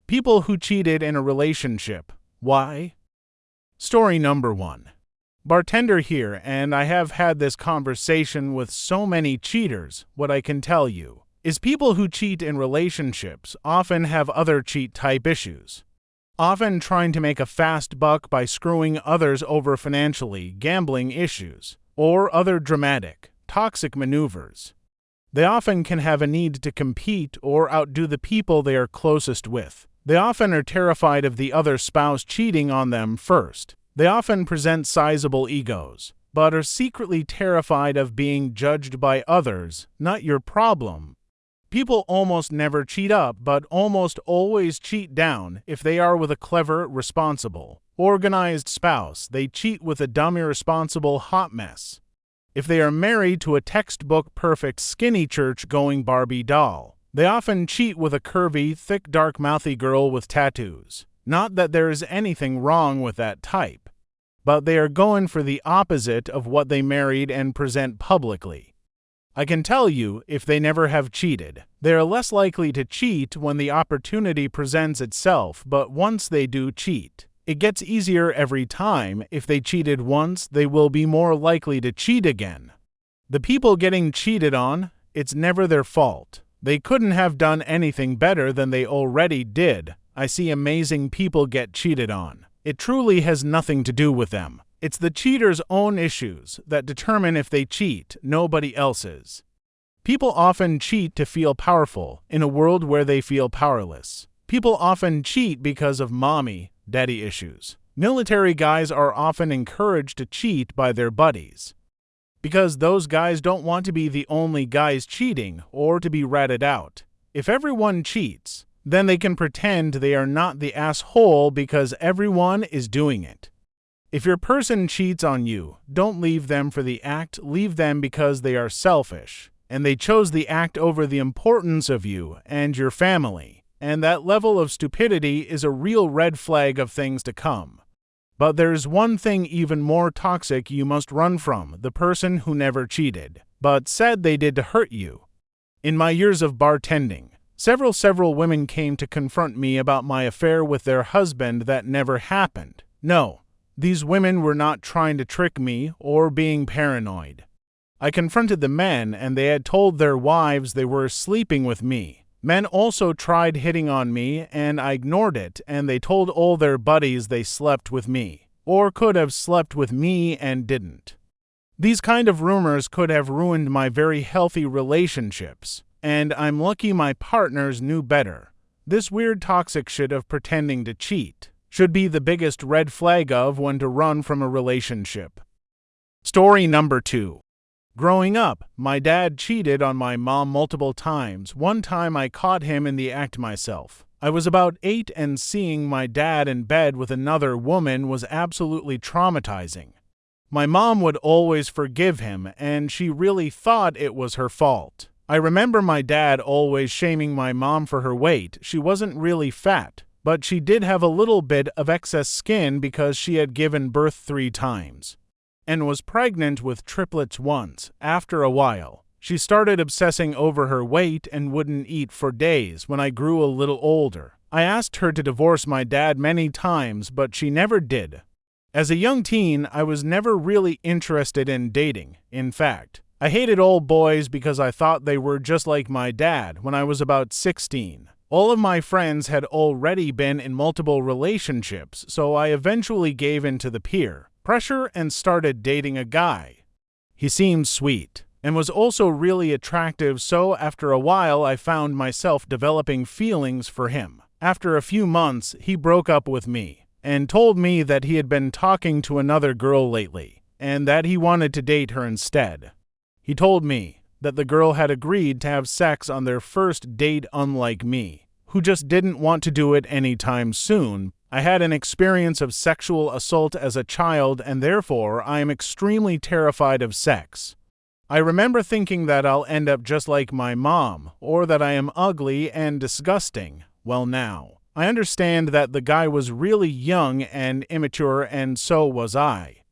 People who cheated in a relationship. Why? Story number 1. Bartender here, and I have had this conversation with so many cheaters. What I can tell you is people who cheat in relationships often have other cheat-type issues. Often trying to make a fast buck by screwing others over financially, gambling issues, or other dramatic, toxic maneuvers. They often can have a need to compete or outdo the people they are closest with. They often are terrified of the other spouse cheating on them first. They often present sizable egos, but are secretly terrified of being judged by others, not your problem. People almost never cheat up, but almost always cheat down. If they are with a clever, responsible, organized spouse, they cheat with a dumb, irresponsible hot mess. If they are married to a textbook perfect skinny church-going Barbie doll, they often cheat with a curvy, thick, dark, mouthy girl with tattoos. Not that there is anything wrong with that type, but they are going for the opposite of what they married and present publicly. I can tell you, if they never have cheated, they are less likely to cheat when the opportunity presents itself, but once they do cheat, it gets easier every time. If they cheated once, they will be more likely to cheat again. The people getting cheated on, it's never their fault. They couldn't have done anything better than they already did. I see amazing people get cheated on. It truly has nothing to do with them. It's the cheater's own issues that determine if they cheat, nobody else's. People often cheat to feel powerful in a world where they feel powerless. People often cheat because of mommy, daddy issues. Military guys are often encouraged to cheat by their buddies, because those guys don't want to be the only guys cheating or to be ratted out. If everyone cheats, then they can pretend they are not the asshole because everyone is doing it. If your person cheats on you, don't leave them for the act, leave them because they are selfish, and they chose the act over the importance of you and your family. And that level of stupidity is a real red flag of things to come. But there's one thing even more toxic you must run from: the person who never cheated, but said they did to hurt you. In my years of bartending, several women came to confront me about my affair with their husband that never happened. No, these women were not trying to trick me or being paranoid. I confronted the men, and they had told their wives they were sleeping with me. Men also tried hitting on me, and I ignored it, and they told all their buddies they slept with me, or could have slept with me and didn't. These kind of rumors could have ruined my very healthy relationships, and I'm lucky my partners knew better. This weird toxic shit of pretending to cheat should be the biggest red flag of when to run from a relationship. Story number 2. Growing up, my dad cheated on my mom multiple times. One time I caught him in the act myself. I was about 8, and seeing my dad in bed with another woman was absolutely traumatizing. My mom would always forgive him, and she really thought it was her fault. I remember my dad always shaming my mom for her weight. She wasn't really fat, but she did have a little bit of excess skin because she had given birth 3 times. And was pregnant with triplets once. After a while, she started obsessing over her weight and wouldn't eat for days. When I grew a little older, I asked her to divorce my dad many times, but she never did. As a young teen, I was never really interested in dating. In fact, I hated all boys because I thought they were just like my dad. When I was about 16, all of my friends had already been in multiple relationships, so I eventually gave in to the peer pressure and started dating a guy. He seemed sweet and was also really attractive, so after a while I found myself developing feelings for him. After a few months, he broke up with me and told me that he had been talking to another girl lately and that he wanted to date her instead. He told me that the girl had agreed to have sex on their first date, unlike me, who just didn't want to do it anytime soon. I had an experience of sexual assault as a child, and therefore I am extremely terrified of sex. I remember thinking that I'll end up just like my mom, or that I am ugly and disgusting. Well, now I understand that the guy was really young and immature, and so was I.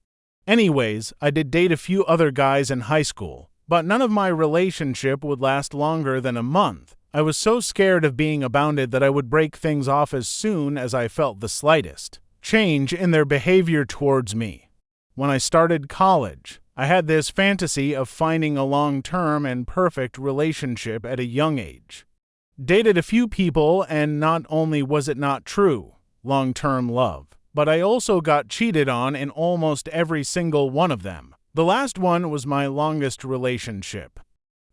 Anyways, I did date a few other guys in high school, but none of my relationship would last longer than a month. I was so scared of being abandoned that I would break things off as soon as I felt the slightest change in their behavior towards me. When I started college, I had this fantasy of finding a long-term and perfect relationship at a young age. Dated a few people, and not only was it not true long-term love, but I also got cheated on in almost every single one of them. The last one was my longest relationship.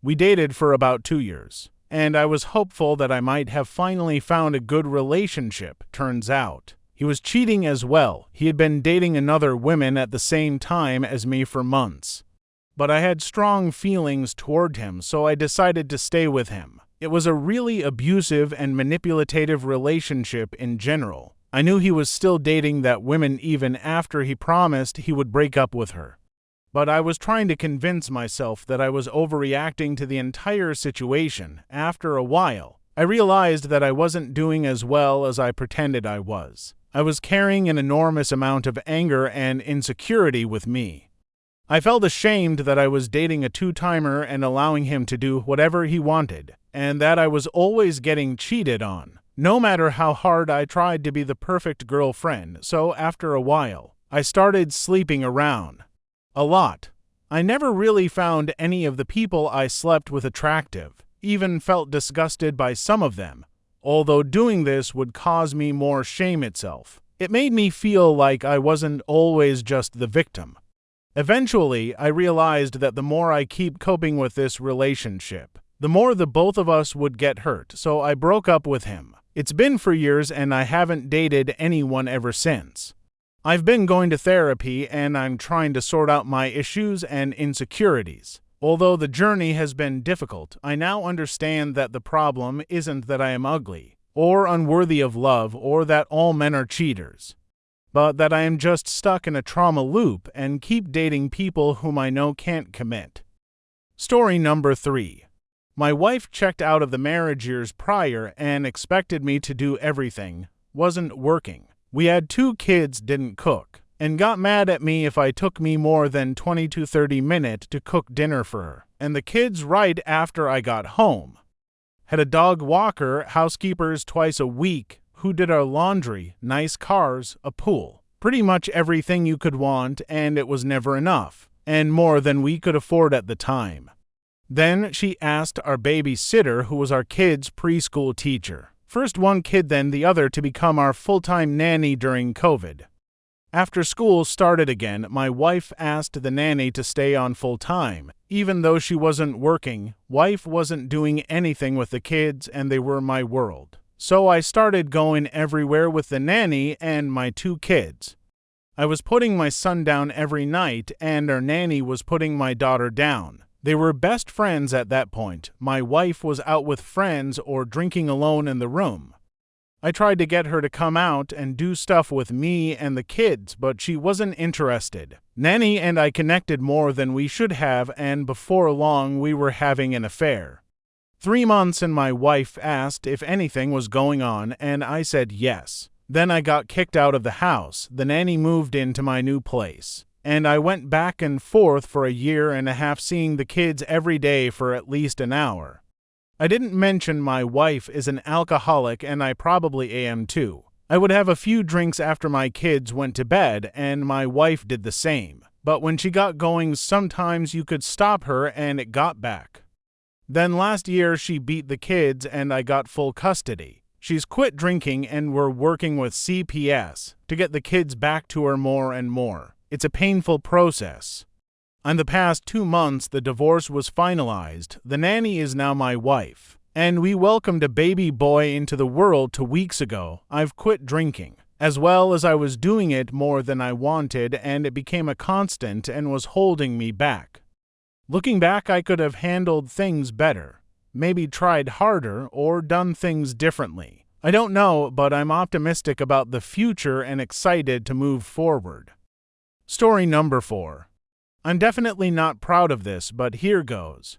We dated for about 2 years, and I was hopeful that I might have finally found a good relationship. Turns out, he was cheating as well. He had been dating another woman at the same time as me for months. But I had strong feelings toward him, so I decided to stay with him. It was a really abusive and manipulative relationship in general. I knew he was still dating that woman even after he promised he would break up with her. But I was trying to convince myself that I was overreacting to the entire situation. After a while, I realized that I wasn't doing as well as I pretended I was. I was carrying an enormous amount of anger and insecurity with me. I felt ashamed that I was dating a two-timer and allowing him to do whatever he wanted, and that I was always getting cheated on, no matter how hard I tried to be the perfect girlfriend. So after a while, I started sleeping around. A lot. I never really found any of the people I slept with attractive, even felt disgusted by some of them. Although doing this would cause me more shame itself. It made me feel like I wasn't always just the victim. Eventually, I realized that the more I keep coping with this relationship, the more the both of us would get hurt, so I broke up with him. It's been for years and I haven't dated anyone ever since. I've been going to therapy and I'm trying to sort out my issues and insecurities. Although the journey has been difficult, I now understand that the problem isn't that I am ugly, or unworthy of love, or that all men are cheaters, but that I am just stuck in a trauma loop and keep dating people whom I know can't commit. Story number 3. My wife checked out of the marriage years prior and expected me to do everything. Wasn't working. We had 2 kids, didn't cook, and got mad at me if I took me more than 20 to 30 minutes to cook dinner for her, and the kids right after I got home. Had a dog walker, housekeepers twice a week, who did our laundry, nice cars, a pool. Pretty much everything you could want, and it was never enough, and more than we could afford at the time. Then she asked our babysitter, who was our kids' preschool teacher, first one kid then the other, to become our full-time nanny during COVID. After school started again, my wife asked the nanny to stay on full-time. Even though she wasn't working, wife wasn't doing anything with the kids and they were my world. So I started going everywhere with the nanny and my 2 kids. I was putting my son down every night and our nanny was putting my daughter down. They were best friends at that point. My wife was out with friends or drinking alone in the room. I tried to get her to come out and do stuff with me and the kids, but she wasn't interested. Nanny and I connected more than we should have, and before long we were having an affair. 3 months and my wife asked if anything was going on, and I said yes. Then I got kicked out of the house. The nanny moved into my new place, and I went back and forth for a year and a half seeing the kids every day for at least an hour. I didn't mention my wife is an alcoholic, and I probably am too. I would have a few drinks after my kids went to bed, and my wife did the same. But when she got going, sometimes you could stop her and it got back. Then last year she beat the kids and I got full custody. She's quit drinking and we're working with CPS to get the kids back to her more and more. It's a painful process. In the past 2 months, the divorce was finalized. The nanny is now my wife, and we welcomed a baby boy into the world 2 weeks ago. I've quit drinking, as well as I was doing it more than I wanted, and it became a constant and was holding me back. Looking back, I could have handled things better, maybe tried harder, or done things differently. I don't know, but I'm optimistic about the future and excited to move forward. Story number 4. I'm definitely not proud of this, but here goes.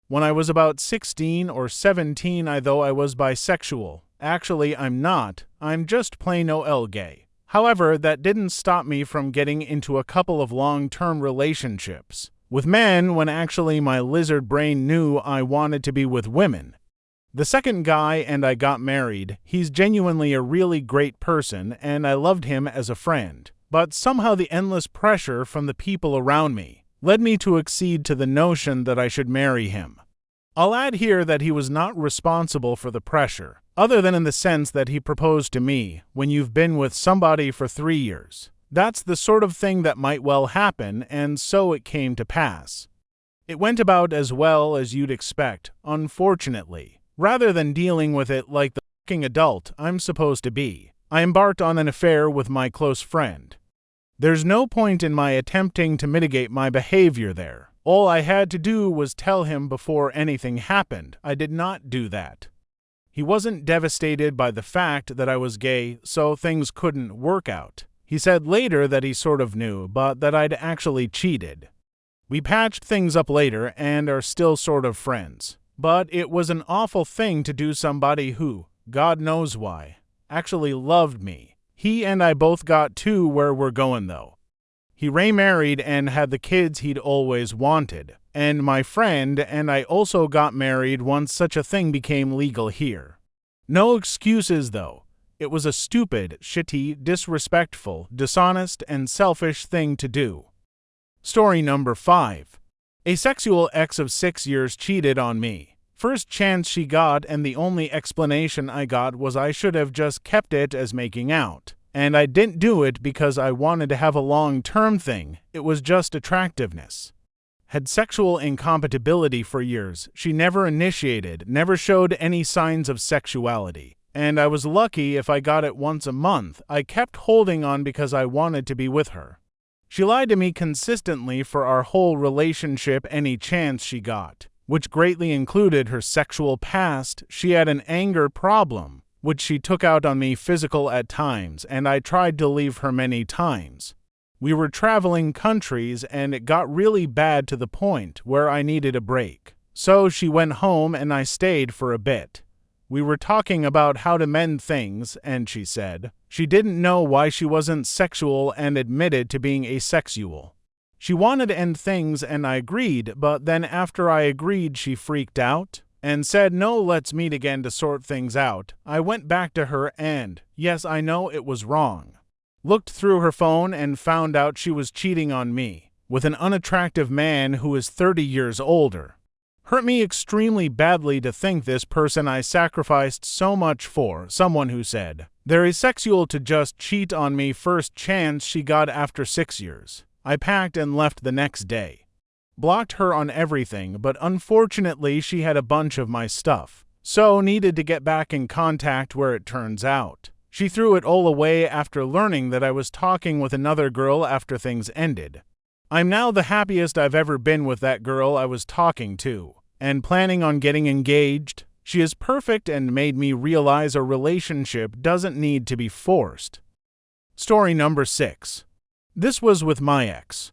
When I was about 16 or 17, though I was bisexual. Actually, I'm not. I'm just plain OL gay. However, that didn't stop me from getting into a couple of long-term relationships with men when actually my lizard brain knew I wanted to be with women. The second guy and I got married. He's genuinely a really great person and I loved him as a friend. But somehow the endless pressure from the people around me led me to accede to the notion that I should marry him. I'll add here that he was not responsible for the pressure, other than in the sense that he proposed to me when you've been with somebody for 3 years. That's the sort of thing that might well happen, and so it came to pass. It went about as well as you'd expect, unfortunately. Rather than dealing with it like the fucking adult I'm supposed to be, I embarked on an affair with my close friend. There's no point in my attempting to mitigate my behavior there. All I had to do was tell him before anything happened. I did not do that. He wasn't devastated by the fact that I was gay, so things couldn't work out. He said later that he sort of knew, but that I'd actually cheated. We patched things up later and are still sort of friends. But it was an awful thing to do somebody who, God knows why, actually loved me. He and I both got to where we're going though. He remarried and had the kids he'd always wanted. And my friend and I also got married once such a thing became legal here. No excuses though. It was a stupid, shitty, disrespectful, dishonest, and selfish thing to do. Story number 5. A sexual ex of 6 years cheated on me. First chance she got, and the only explanation I got was I should have just kept it as making out. And I didn't do it because I wanted to have a long-term thing. It was just attractiveness. Had sexual incompatibility for years. She never initiated, never showed any signs of sexuality. And I was lucky if I got it once a month. I kept holding on because I wanted to be with her. She lied to me consistently for our whole relationship any chance she got, which greatly included her sexual past. She had an anger problem, which she took out on me physical at times, and I tried to leave her many times. We were traveling countries, and it got really bad to the point where I needed a break. So she went home and I stayed for a bit. We were talking about how to mend things, and she said she didn't know why she wasn't sexual and admitted to being asexual. She wanted to end things and I agreed, but then after I agreed she freaked out and said no, let's meet again to sort things out. I went back to her and, yes, I know it was wrong. Looked through her phone and found out she was cheating on me with an unattractive man who is 30 years older. Hurt me extremely badly to think this person I sacrificed so much for, someone who said they're asexual, to just cheat on me first chance she got after 6 years. I packed and left the next day. Blocked her on everything, but unfortunately she had a bunch of my stuff, so needed to get back in contact where it turns out she threw it all away after learning that I was talking with another girl after things ended. I'm now the happiest I've ever been with that girl I was talking to, and planning on getting engaged. She is perfect and made me realize a relationship doesn't need to be forced. Story number 6. This was with my ex.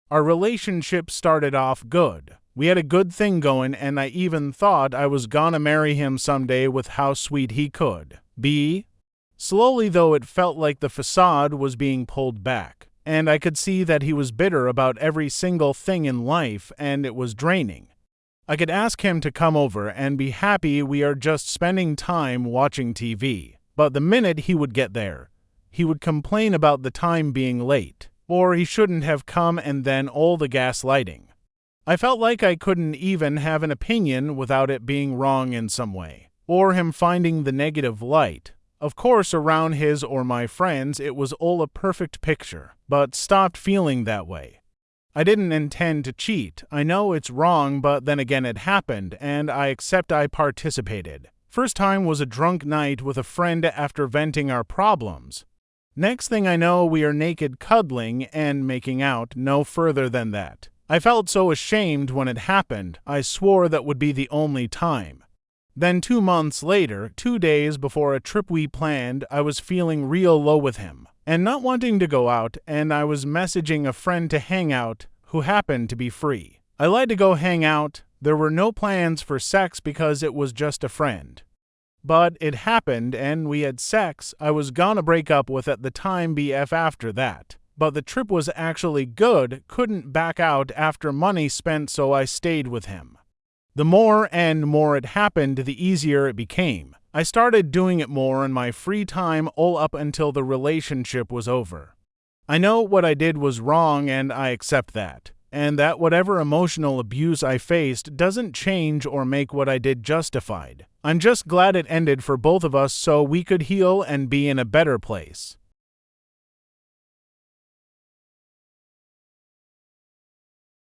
Our relationship started off good. We had a good thing going, and I even thought I was gonna marry him someday with how sweet he could be. Slowly though, it felt like the facade was being pulled back, and I could see that he was bitter about every single thing in life, and it was draining. I could ask him to come over and be happy we are just spending time watching TV, but the minute he would get there, he would complain about the time being late, or he shouldn't have come, and then all the gaslighting. I felt like I couldn't even have an opinion without it being wrong in some way, or him finding the negative light. Of course, around his or my friends it was all a perfect picture, but stopped feeling that way. I didn't intend to cheat. I know it's wrong, but then again it happened, and I accept I participated. First time was a drunk night with a friend after venting our problems. Next thing I know, we are naked cuddling and making out, no further than that. I felt so ashamed when it happened, I swore that would be the only time. Then 2 months later, 2 days before a trip we planned, I was feeling real low with him, and not wanting to go out, and I was messaging a friend to hang out who happened to be free. I lied to go hang out. There were no plans for sex because it was just a friend. But it happened and we had sex. I was gonna break up with at the time BF after that. But the trip was actually good, couldn't back out after money spent, so I stayed with him. The more and more it happened, the easier it became. I started doing it more in my free time all up until the relationship was over. I know what I did was wrong and I accept that. And that whatever emotional abuse I faced doesn't change or make what I did justified. I'm just glad it ended for both of us so we could heal and be in a better place.